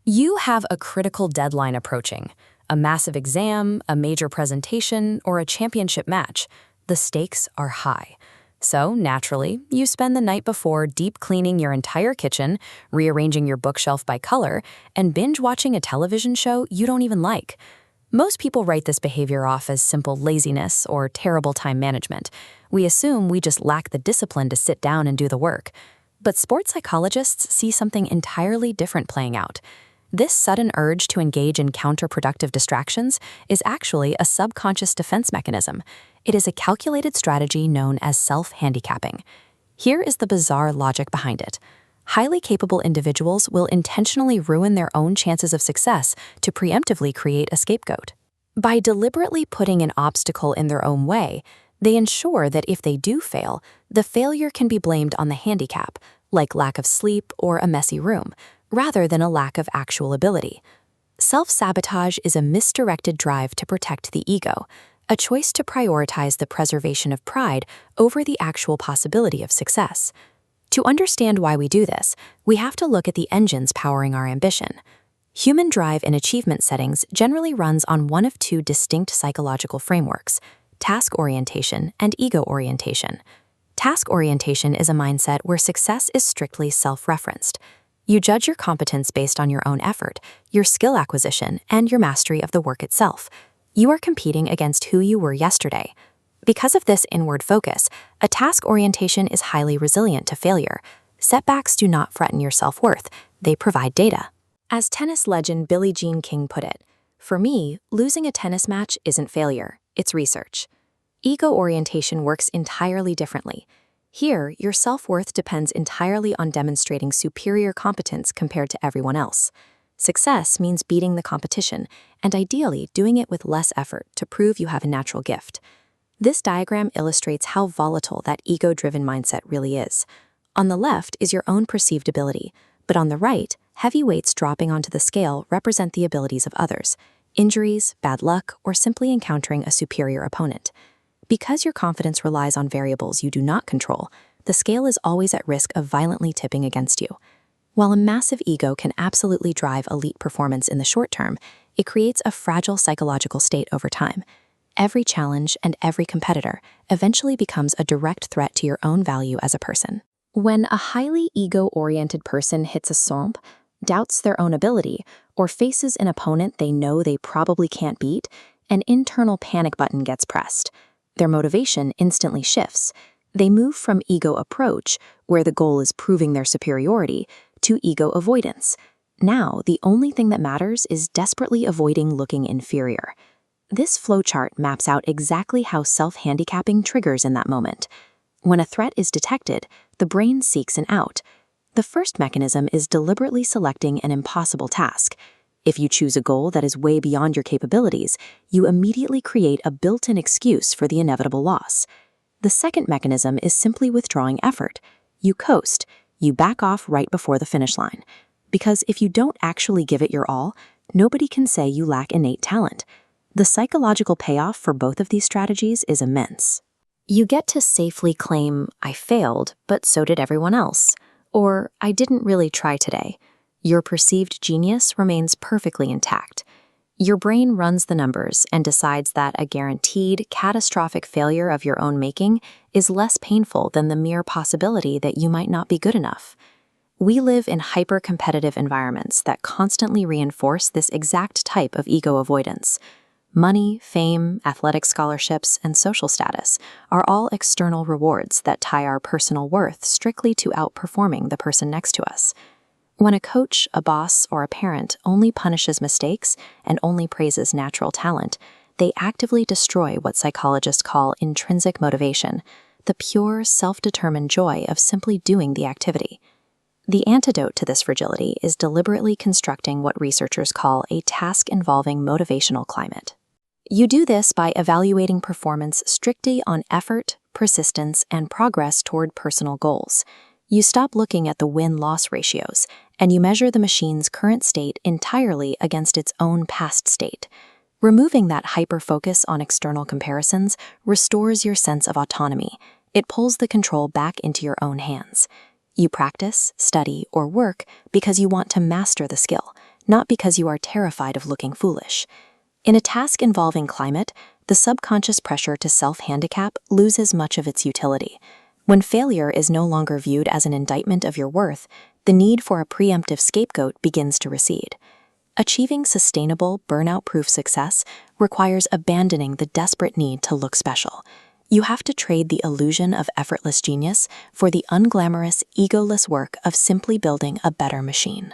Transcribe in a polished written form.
You have a critical deadline approaching, a massive exam, a major presentation, or a championship match. The stakes are high. So, naturally, you spend the night before deep cleaning your entire kitchen, rearranging your bookshelf by color, and binge-watching a television show you don't even like. Most people write this behavior off as simple laziness or terrible time management. We assume we just lack the discipline to sit down and do the work. But sports psychologists see something entirely different playing out. This sudden urge to engage in counterproductive distractions is actually a subconscious defense mechanism. It is a calculated strategy known as self-handicapping. Here is the bizarre logic behind it. Highly capable individuals will intentionally ruin their own chances of success to preemptively create a scapegoat. By deliberately putting an obstacle in their own way, they ensure that if they do fail, the failure can be blamed on the handicap, like lack of sleep or a messy room, rather than a lack of actual ability. Self-sabotage is a misdirected drive to protect the ego, a choice to prioritize the preservation of pride over the actual possibility of success. To understand why we do this, we have to look at the engines powering our ambition. Human drive in achievement settings generally runs on one of two distinct psychological frameworks: task orientation and ego orientation. Task orientation is a mindset where success is strictly self-referenced. You judge your competence based on your own effort, your skill acquisition, and your mastery of the work itself. You are competing against who you were yesterday. Because of this inward focus, a task orientation is highly resilient to failure. Setbacks do not threaten your self-worth, they provide data. As tennis legend Billie Jean King put it, "For me, losing a tennis match isn't failure, it's research." Ego orientation works entirely differently. Here, your self-worth depends entirely on demonstrating superior competence compared to everyone else. Success means beating the competition, and ideally doing it with less effort to prove you have a natural gift. This diagram illustrates how volatile that ego-driven mindset really is. On the left is your own perceived ability, but on the right, heavy weights dropping onto the scale represent the abilities of others: injuries, bad luck, or simply encountering a superior opponent. Because your confidence relies on variables you do not control, the scale is always at risk of violently tipping against you. While a massive ego can absolutely drive elite performance in the short term, it creates a fragile psychological state over time. Every challenge and every competitor eventually becomes a direct threat to your own value as a person. When a highly ego-oriented person hits a slump, doubts their own ability, or faces an opponent they know they probably can't beat, an internal panic button gets pressed. Their motivation instantly shifts. They move from ego approach, where the goal is proving their superiority, to ego avoidance. Now, the only thing that matters is desperately avoiding looking inferior. This flowchart maps out exactly how self-handicapping triggers in that moment. When a threat is detected, the brain seeks an out. The first mechanism is deliberately selecting an impossible task. If you choose a goal that is way beyond your capabilities, you immediately create a built-in excuse for the inevitable loss. The second mechanism is simply withdrawing effort. You coast. You back off right before the finish line. Because if you don't actually give it your all, nobody can say you lack innate talent. The psychological payoff for both of these strategies is immense. You get to safely claim, "I failed, but so did everyone else," or "I didn't really try today." Your perceived genius remains perfectly intact. Your brain runs the numbers and decides that a guaranteed, catastrophic failure of your own making is less painful than the mere possibility that you might not be good enough. We live in hyper-competitive environments that constantly reinforce this exact type of ego avoidance. Money, fame, athletic scholarships, and social status are all external rewards that tie our personal worth strictly to outperforming the person next to us. When a coach, a boss, or a parent only punishes mistakes and only praises natural talent, they actively destroy what psychologists call intrinsic motivation, the pure, self-determined joy of simply doing the activity. The antidote to this fragility is deliberately constructing what researchers call a task-involving motivational climate. You do this by evaluating performance strictly on effort, persistence, and progress toward personal goals. You stop looking at the win-loss ratios, and you measure the machine's current state entirely against its own past state. Removing that hyper-focus on external comparisons restores your sense of autonomy. It pulls the control back into your own hands. You practice, study, or work because you want to master the skill, not because you are terrified of looking foolish. In a task involving climate, the subconscious pressure to self-handicap loses much of its utility. When failure is no longer viewed as an indictment of your worth, the need for a preemptive scapegoat begins to recede. Achieving sustainable, burnout-proof success requires abandoning the desperate need to look special. You have to trade the illusion of effortless genius for the unglamorous, egoless work of simply building a better machine.